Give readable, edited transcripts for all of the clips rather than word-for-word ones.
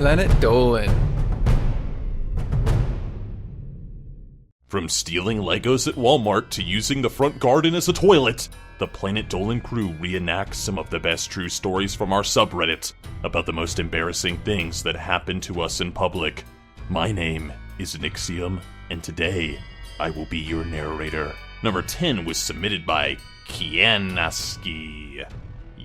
Planet Dolan. From stealing Legos at Wal-Mart to using the front garden as a toilet, the Planet Dolan crew reenacts some of the best true stories from our subreddit about the most embarrassing things that happen to us in public. My name is Nixium, and today I will be your narrator. Number 10 was submitted by cynaski.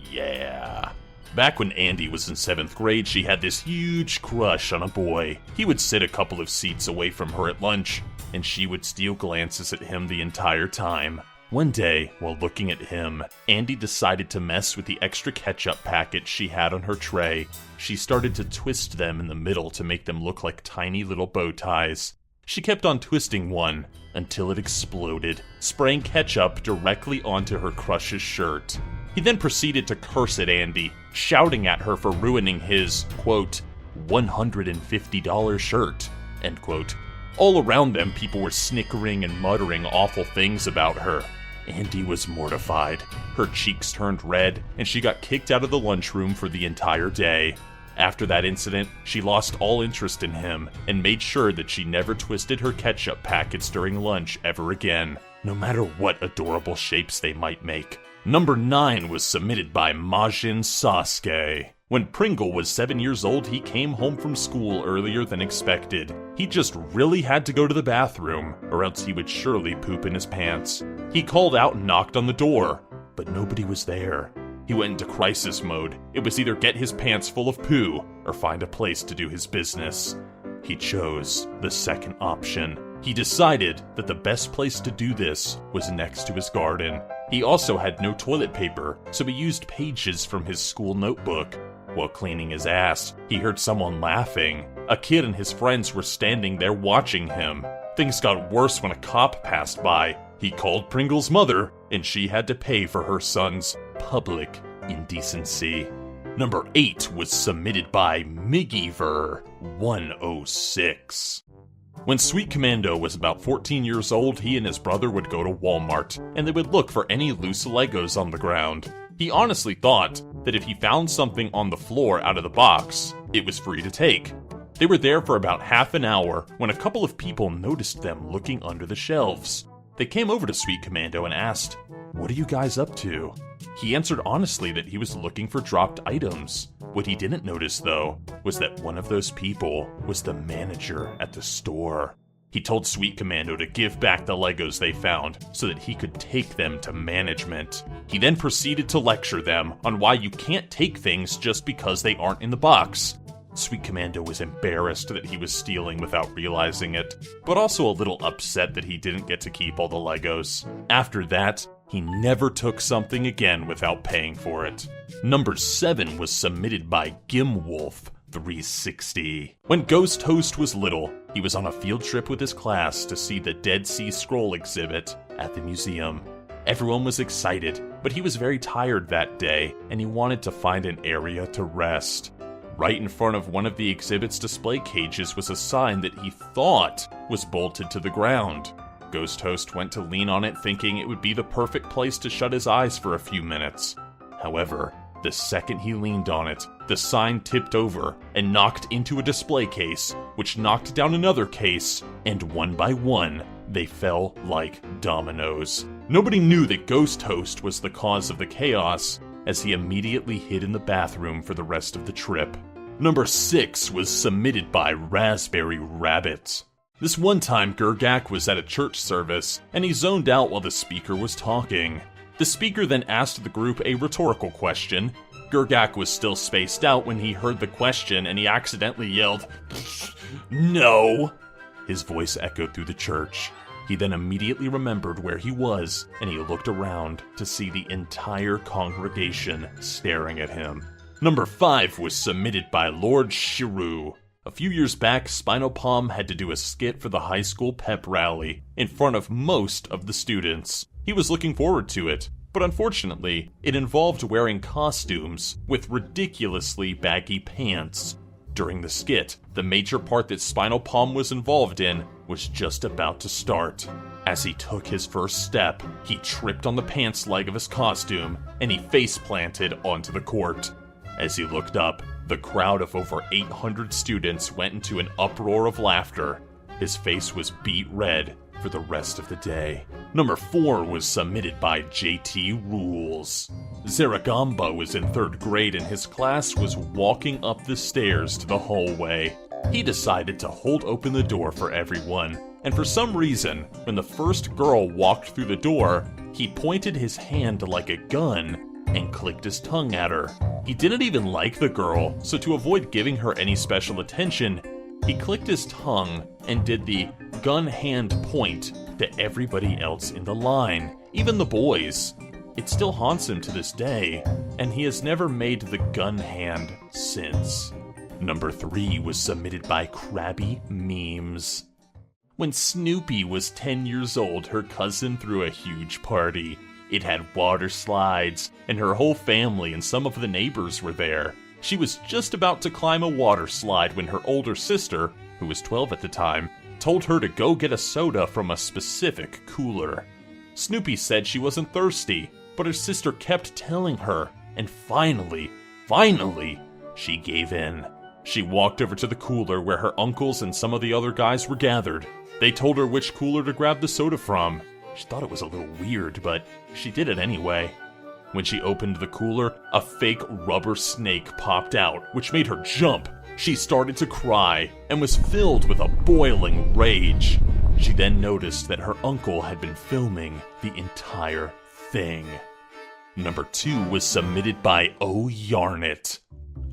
Yeah. Back when Andy was in 7th grade, she had this huge crush on a boy. He would sit a couple of seats away from her at lunch, and she would steal glances at him the entire time. One day, while looking at him, Andy decided to mess with the extra ketchup packets she had on her tray. She started to twist them in the middle to make them look like tiny little bow ties. She kept on twisting one until it exploded, spraying ketchup directly onto her crush's shirt. He then proceeded to curse at Andy, shouting at her for ruining his, quote, $150 shirt, end quote. All around them, people were snickering and muttering awful things about her. Andy was mortified. Her cheeks turned red, and she got kicked out of the lunchroom for the entire day. After that incident, she lost all interest in him, and made sure that she never twisted her ketchup packets during lunch ever again, no matter what adorable shapes they might make. Number 9 was submitted by MajinSasuke. When Pringle was 7 years old, he came home from school earlier than expected. He just really had to go to the bathroom, or else he would surely poop in his pants. He called out and knocked on the door, but nobody was there. He went into crisis mode. It was either get his pants full of poo, or find a place to do his business. He chose the second option. He decided that the best place to do this was next to his garden. He also had no toilet paper, so he used pages from his school notebook. While cleaning his ass, he heard someone laughing. A kid and his friends were standing there watching him. Things got worse when a cop passed by. He called Pringle's mother, and she had to pay for her son's public indecency. Number 8 was submitted by Miggyver106. When Sweet Commando was about 14 years old, he and his brother would go to Wal-Mart, and they would look for any loose Legos on the ground. He honestly thought that if he found something on the floor out of the box, it was free to take. They were there for about half an hour when a couple of people noticed them looking under the shelves. They came over to Sweet Commando and asked, "What are you guys up to?" He answered honestly that he was looking for dropped items. What he didn't notice, though, was that one of those people was the manager at the store. He told Sweet Commando to give back the Legos they found so that he could take them to management. He then proceeded to lecture them on why you can't take things just because they aren't in the box. Sweet Commando was embarrassed that he was stealing without realizing it, but also a little upset that he didn't get to keep all the Legos. After that, he never took something again without paying for it. Number 7 was submitted by Gimwolf360. When Ghost Host was little, he was on a field trip with his class to see the Dead Sea Scroll exhibit at the museum. Everyone was excited, but he was very tired that day, and he wanted to find an area to rest. Right in front of one of the exhibit's display cages was a sign that he thought was bolted to the ground. Ghost Host went to lean on it thinking it would be the perfect place to shut his eyes for a few minutes. However, the second he leaned on it, the sign tipped over and knocked into a display case, which knocked down another case, and one by one, they fell like dominoes. Nobody knew that Ghost Host was the cause of the chaos, as he immediately hid in the bathroom for the rest of the trip. Number 6 was submitted by Raspberry Rabbit. This one time, Gergak was at a church service, and he zoned out while the speaker was talking. The speaker then asked the group a rhetorical question. Gergak was still spaced out when he heard the question, and he accidentally yelled, "No!" His voice echoed through the church. He then immediately remembered where he was, and he looked around to see the entire congregation staring at him. Number 5 was submitted by LordShirou. A few years back, Spinal Palm had to do a skit for the high school pep rally in front of most of the students. He was looking forward to it, but unfortunately, it involved wearing costumes with ridiculously baggy pants. During the skit, the major part that Spinal Palm was involved in was just about to start. As he took his first step, he tripped on the pants leg of his costume, and he face-planted onto the court. As he looked up, The crowd of over 800 students went into an uproar of laughter. His face was beet red for the rest of the day. Number 4 was submitted by JTrulz. Zaragamba was in 3rd grade and his class was walking up the stairs to the hallway. He decided to hold open the door for everyone, and for some reason, when the first girl walked through the door, he pointed his hand like a gun and clicked his tongue at her. He didn't even like the girl, so to avoid giving her any special attention, he clicked his tongue and did the gun hand point to everybody else in the line, even the boys. It still haunts him to this day, and he has never made the gun hand since. Number 3 was submitted by Crabbymemes. When Snoopy was 10 years old, her cousin threw a huge party. It had water slides, and her whole family and some of the neighbors were there. She was just about to climb a water slide when her older sister, who was 12 at the time, told her to go get a soda from a specific cooler. Snoopy said she wasn't thirsty, but her sister kept telling her, and finally, she gave in. She walked over to the cooler where her uncles and some of the other guys were gathered. They told her which cooler to grab the soda from. She thought it was a little weird, but she did it anyway. When she opened the cooler, a fake rubber snake popped out, which made her jump. She started to cry and was filled with a boiling rage. She then noticed that her uncle had been filming the entire thing. Number 2 was submitted by OhYarnIt.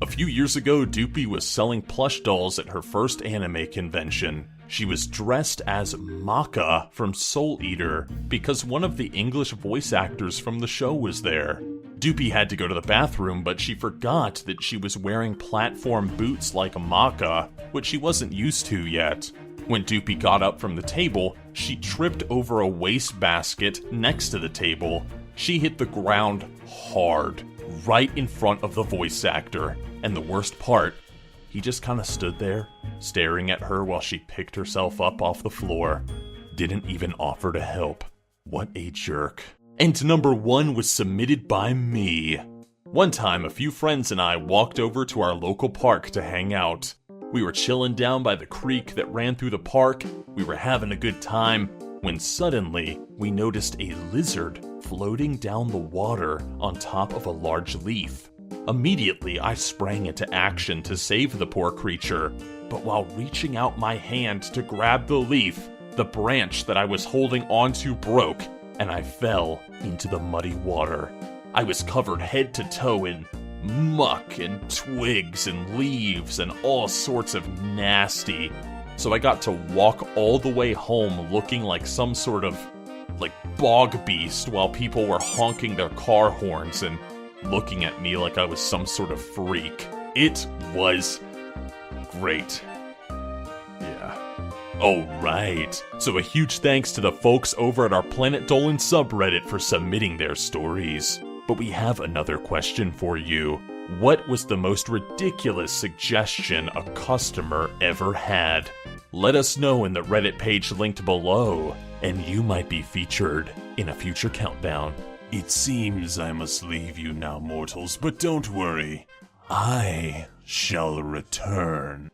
A few years ago, Doopy was selling plush dolls at her first anime convention. She was dressed as Maka from Soul Eater because one of the English voice actors from the show was there. Doopy had to go to the bathroom, but she forgot that she was wearing platform boots like Maka, which she wasn't used to yet. When Doopy got up from the table, she tripped over a wastebasket next to the table. She hit the ground hard, right in front of the voice actor, and the worst part, he just kinda stood there, staring at her while she picked herself up off the floor. Didn't even offer to help. What a jerk. And number 1 was submitted by me. One time, a few friends and I walked over to our local park to hang out. We were chilling down by the creek that ran through the park. We were having a good time, when suddenly, we noticed a lizard floating down the water on top of a large leaf. Immediately, I sprang into action to save the poor creature, but while reaching out my hand to grab the leaf, the branch that I was holding onto broke, and I fell into the muddy water. I was covered head to toe in muck and twigs and leaves and all sorts of nasty, so I got to walk all the way home looking like some sort of, bog beast while people were honking their car horns and looking at me like I was some sort of freak. It was great. Yeah. Alright, so a huge thanks to the folks over at our Planet Dolan subreddit for submitting their stories. But we have another question for you. What was the most ridiculous suggestion a customer ever had? Let us know in the Reddit page linked below, and you might be featured in a future countdown. It seems I must leave you now, mortals, but don't worry. I shall return.